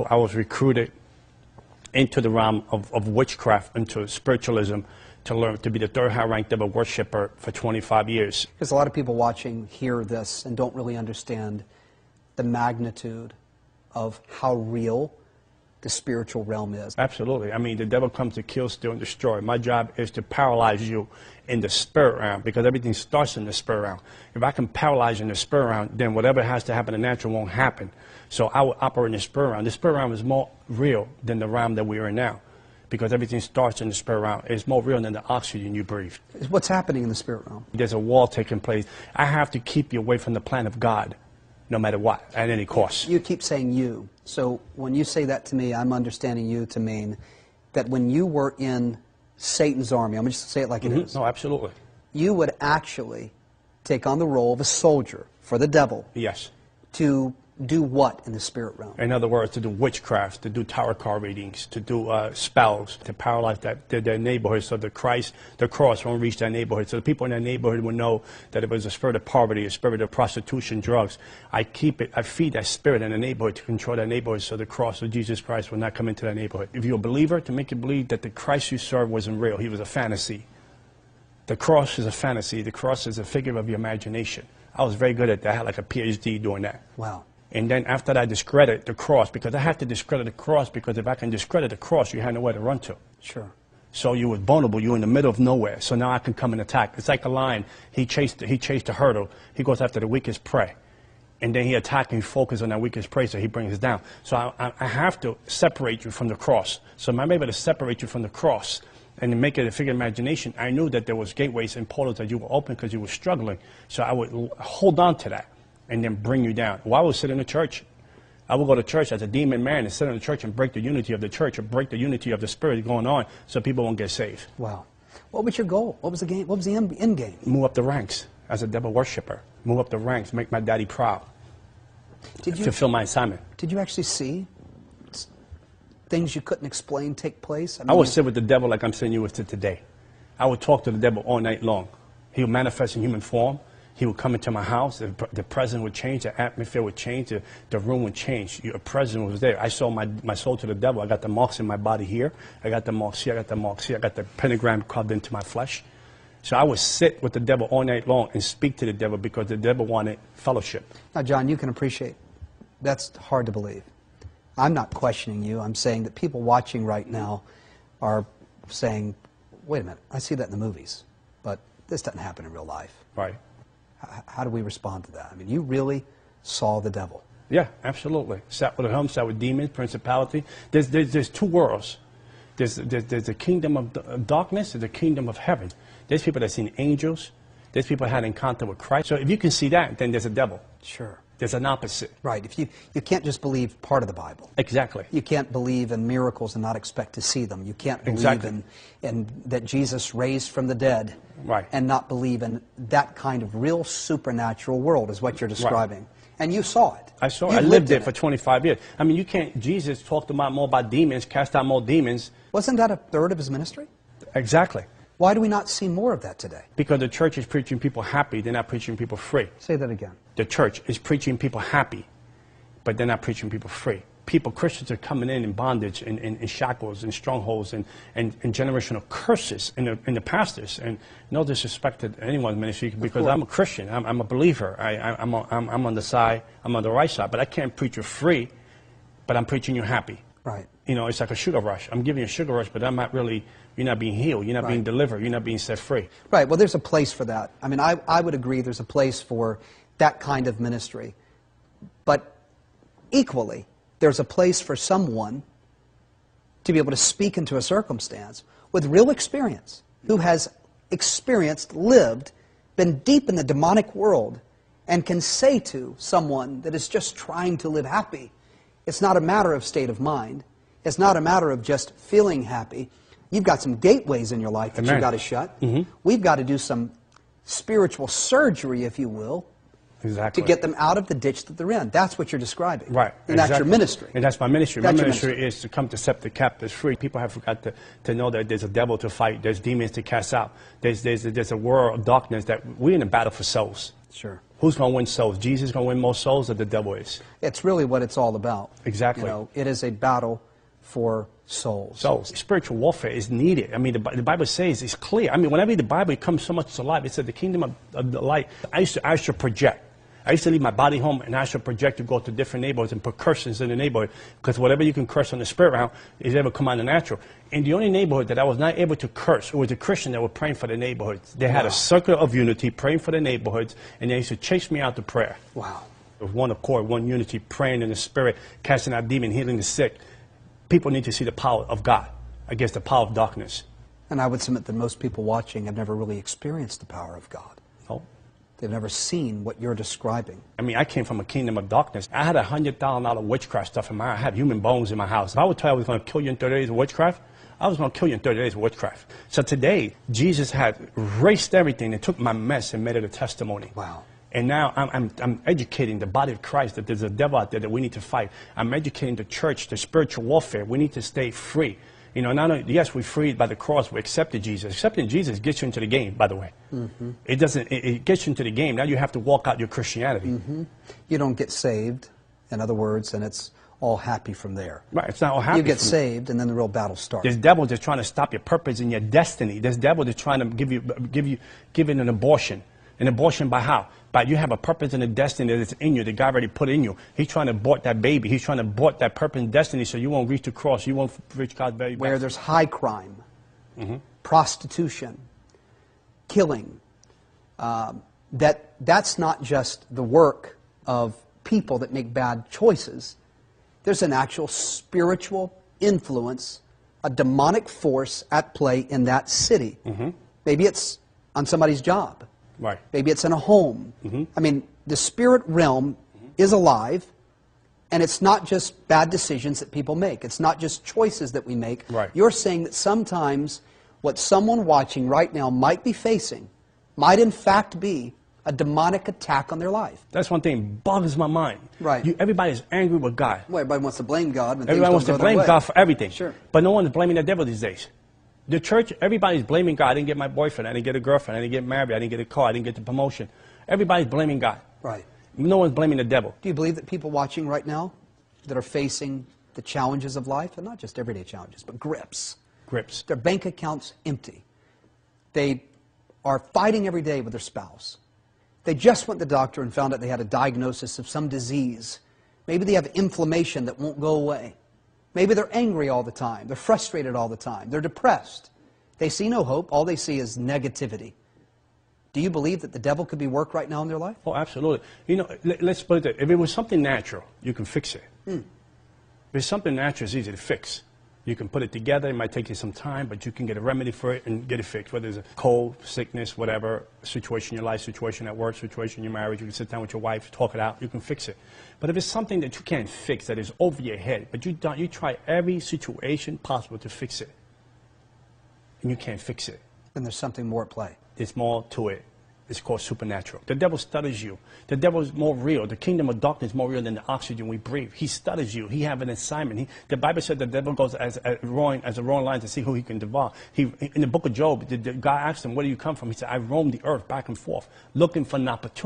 I was recruited into the realm of witchcraft, into spiritualism, to learn to be the third high-ranked devil worshiper for 25 years. Because a lot of people watching hear this and don't really understand the magnitude of how real the spiritual realm is. Absolutely. I mean, the devil comes to kill, steal, and destroy. My job is to paralyze you in the spirit realm, because everything starts in the spirit realm. If I can paralyze you in the spirit realm, then whatever has to happen in the natural won't happen. So I will operate in the spirit realm. The spirit realm is more real than the realm that we are in now, because everything starts in the spirit realm. It's more real than the oxygen you breathe. What's happening in the spirit realm? There's a war taking place. I have to keep you away from the plan of God, no matter what, at any cost. You keep saying you. So when you say that to me, I'm understanding you to mean that when you were in Satan's army, I'm just going to say it like it is. No, absolutely. You would actually take on the role of a soldier for the devil. Yes. To do what in the spirit realm? In other words, to do witchcraft, to do tarot card readings, to do spells, to paralyze their neighborhood, so the cross won't reach that neighborhood. So the people in that neighborhood will know that it was a spirit of poverty, a spirit of prostitution, drugs. I feed that spirit in the neighborhood to control that neighborhood, so the cross of Jesus Christ will not come into that neighborhood. If you're a believer, to make you believe that the Christ you serve wasn't real, he was a fantasy. The cross is a fantasy. The cross is a figure of your imagination. I was very good at that. I had like a PhD doing that. Wow. And then after that, I discredit the cross, because I have to discredit the cross, because if I can discredit the cross, you have nowhere to run to. Sure. So you were vulnerable. You were in the middle of nowhere. So now I can come and attack. It's like a lion. He chased the hurdle. He goes after the weakest prey. And then he attacks and he focuses on that weakest prey, so he brings us down. So I have to separate you from the cross. So I'm able to separate you from the cross and to make it a figure of imagination. I knew that there was gateways and portals that you were open because you were struggling. So I would hold on to that and then bring you down. Well, I would sit in the church. I would go to church as a demon man and sit in the church and break the unity of the church, or break the unity of the spirit going on, so people won't get saved. Wow. What was your goal? What was the game? What was the end game? Move up the ranks as a devil worshiper. Move up the ranks, make my daddy proud. Did you fulfill my assignment? Did you actually see things you couldn't explain take place? I would sit with the devil like I'm sitting you with today. I would talk to the devil all night long. He would manifest in human form. He would come into my house. The presence would change. The atmosphere would change. The room would change. Your presence was there. I sold my soul to the devil. I got the marks in my body here. I got the marks here. I got the marks here. I got the pentagram carved into my flesh. So I would sit with the devil all night long and speak to the devil, because the devil wanted fellowship. Now, John, you can appreciate that's hard to believe. I'm not questioning you. I'm saying that people watching right now are saying, wait a minute, I see that in the movies, but this doesn't happen in real life. Right. How do we respond to that? I mean, you really saw the devil. Yeah, absolutely. Sat with him, sat with demons, principality. There's two worlds. There's the kingdom of darkness and the kingdom of heaven. There's people that seen angels. There's people that had an encounter with Christ. So if you can see that, then there's a devil. Sure. There's an opposite. Right. If you can't just believe part of the Bible. Exactly. You can't believe in miracles and not expect to see them. You can't believe in that Jesus raised from the dead, right, and not believe in that kind of real supernatural world is what you're describing. Right. And you saw it. I saw it. I lived it for 25 years. I mean, you can't, Jesus talked more about demons, cast out more demons. Wasn't that a third of his ministry? Exactly. Why do we not see more of that today? Because the church is preaching people happy, they're not preaching people free. Say that again. The church is preaching people happy, but they're not preaching people free. Christians are coming in bondage, in shackles, and strongholds, and generational curses in the pastors. And no disrespect to anyone's ministry, because I'm a Christian, I'm a believer. I'm on the side, I'm on the right side, but I can't preach you free, but I'm preaching you happy. Right. You know, it's like a sugar rush. I'm giving you a sugar rush, but I'm not really, you're not being healed, you're not being delivered, you're not being set free. Right, well, there's a place for that. I mean, I would agree there's a place for that kind of ministry. But equally, there's a place for someone to be able to speak into a circumstance with real experience, who has experienced, lived, been deep in the demonic world, and can say to someone that is just trying to live happy, it's not a matter of state of mind. It's not a matter of just feeling happy. You've got some gateways in your life that you've got to shut. We've got to do some spiritual surgery, if you will, Exactly. to get them out of the ditch that they're in. That's what you're describing. Right. And that's your exactly. ministry. And that's my ministry. That's My your ministry is to come to set the captives free. People have forgot to know that there's a devil to fight. There's demons to cast out. There's a world of darkness that we're in a battle for souls. Sure. Who's going to win souls? Jesus going to win more souls, or the devil is? It's really what it's all about. Exactly. You know, it is a battle for souls. So spiritual warfare is needed. I mean, the Bible says it's clear. I mean, when I read the Bible, it comes so much to life. It said the kingdom of the light. I used to project. I used to leave my body home, and I should project to go to different neighborhoods and put curses in the neighborhood, because whatever you can curse on the spirit realm is able to come out of the natural. In the only neighborhood that I was not able to curse, it was a Christian that were praying for the neighborhoods. They had a circle of unity, praying for the neighborhoods, and they used to chase me out to prayer. Wow. It was one accord, one unity, praying in the spirit, casting out demons, healing the sick. People need to see the power of God against the power of darkness. And I would submit that most people watching have never really experienced the power of God. No. They've never seen what you're describing. I mean, I came from a kingdom of darkness. I had $100,000 witchcraft stuff in my house. I had human bones in my house. If I would tell you I was going to kill you in 30 days of witchcraft, I was going to kill you in 30 days of witchcraft. So today, Jesus had erased everything and took my mess and made it a testimony. Wow. And now I'm educating the body of Christ that there's a devil out there that we need to fight. I'm educating the church, the spiritual warfare. We need to stay free. You know, not only, yes, we're freed by the cross, we accepted Jesus. Accepting Jesus gets you into the game, by the way. Mm-hmm. It gets you into the game. Now you have to walk out your Christianity. Mm-hmm. You don't get saved, in other words, and it's all happy from there. Right, it's not all happy. You get saved, and then the real battle starts. There's devil that's trying to stop your purpose and your destiny. There's devil that's trying to give it an abortion. An abortion by how? By you have a purpose and a destiny that's in you, that God already put in you. He's trying to abort that baby. He's trying to abort that purpose and destiny so you won't reach the cross. You won't reach God's very best. Where there's high crime, prostitution, killing, that's not just the work of people that make bad choices. There's an actual spiritual influence, a demonic force at play in that city. Maybe it's on somebody's job. Right. Maybe it's in a home. I mean, the spirit realm is alive, and it's not just bad decisions that people make. It's not just choices that we make. Right. You're saying that sometimes what someone watching right now might be facing might in fact be a demonic attack on their life. That's one thing boggles my mind. Right. Everybody's angry with God. Well, everybody wants to blame God. When Everybody wants to blame God for everything. Sure. But no one is blaming the devil these days. The church, everybody's blaming God. I didn't get my boyfriend. I didn't get a girlfriend. I didn't get married. I didn't get a car. I didn't get the promotion. Everybody's blaming God. Right. No one's blaming the devil. Do you believe that people watching right now that are facing the challenges of life, and not just everyday challenges, but grips, their bank accounts empty, they are fighting every day with their spouse, they just went to the doctor and found out they had a diagnosis of some disease, maybe they have inflammation that won't go away, maybe they're angry all the time, they're frustrated all the time, they're depressed, they see no hope, all they see is negativity. Do you believe that the devil could be worked right now in their life? Oh, absolutely. You know, let's put it there. If it was something natural, you can fix it. If it's something natural, it's easy to fix. You can put it together. It might take you some time, but you can get a remedy for it and get it fixed. Whether it's a cold, sickness, whatever, situation in your life, situation at work, situation in your marriage, you can sit down with your wife, talk it out, you can fix it. But if it's something that you can't fix, that is over your head, but you try every situation possible to fix it, and you can't fix it, Then there's something more at play. there's more to it. It's called supernatural. The devil studies you. The devil is more real. The kingdom of darkness is more real than the oxygen we breathe. He studies you. He has an assignment. The Bible said the devil goes as a roaring lion to see who he can devour. In the book of Job, God asked him, where do you come from? He said, I roam the earth back and forth, looking for an opportunity.